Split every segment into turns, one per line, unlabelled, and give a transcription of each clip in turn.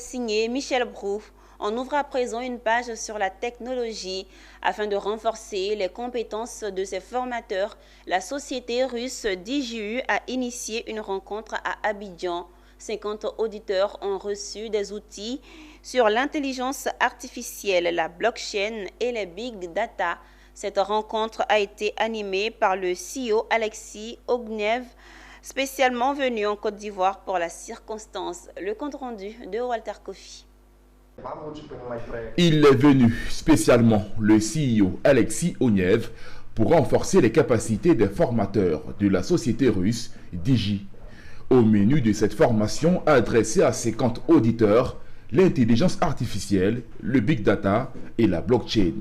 signé Michel Brou. On ouvre à présent une page sur la technologie. Afin de renforcer les compétences de ses formateurs, la société russe DJU a initié une rencontre à Abidjan. 50 auditeurs ont reçu des outils sur l'intelligence artificielle, la blockchain et les big data. Cette rencontre a été animée par le CEO Alexis Ognev, spécialement venu en Côte d'Ivoire pour la circonstance. Le compte rendu de Walter Kofi.
Il est venu spécialement, le CEO Alexis Ognev, pour renforcer les capacités des formateurs de la société russe Digi. Au menu de cette formation adressée à 50 auditeurs, l'intelligence artificielle, le big data et la blockchain.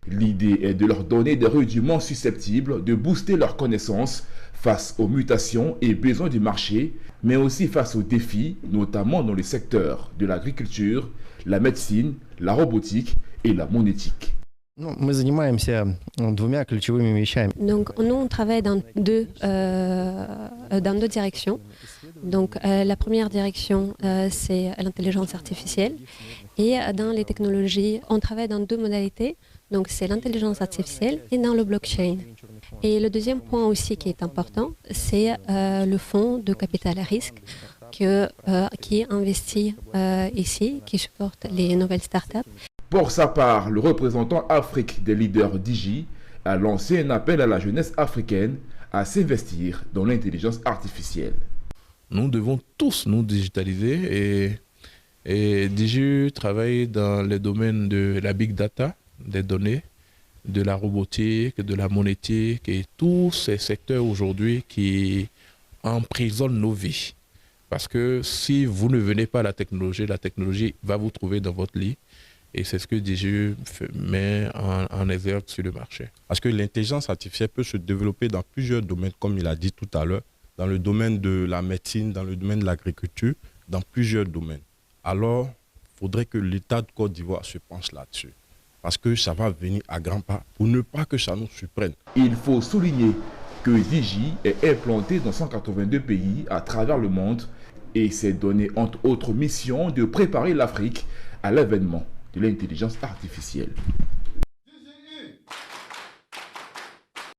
L'idée est de leur donner des rudiments susceptibles de booster leurs connaissances face aux mutations et besoins du marché, mais aussi face aux défis, notamment dans les secteurs de l'agriculture, la médecine, la robotique et la monétique.
Donc, nous, on travaille dans deux directions. Donc, la première direction, c'est l'intelligence artificielle. Et dans les technologies, on travaille dans deux modalités. Donc, c'est l'intelligence artificielle et dans le blockchain. Et le deuxième point aussi qui est important, c'est le fonds de capital à risque qui investit ici, qui supporte les nouvelles startups.
Pour sa part, le représentant Afrique des leaders Digi a lancé un appel à la jeunesse africaine à s'investir dans l'intelligence artificielle.
Nous devons tous nous digitaliser et Digi travaille dans les domaines de la big data, des données, de la robotique, de la monétique et tous ces secteurs aujourd'hui qui emprisonnent nos vies. Parce que si vous ne venez pas à la technologie va vous trouver dans votre lit. Et c'est ce que DGE met en exergue sur le marché.
Parce que l'intelligence artificielle peut se développer dans plusieurs domaines, comme il a dit tout à l'heure, dans le domaine de la médecine, dans le domaine de l'agriculture, dans plusieurs domaines. Alors, il faudrait que l'État de Côte d'Ivoire se penche là-dessus. Parce que ça va venir à grands pas, pour ne pas que ça nous surprenne.
Il faut souligner que Digi est implanté dans 182 pays à travers le monde et s'est donné entre autres missions de préparer l'Afrique à l'avènement de l'intelligence artificielle.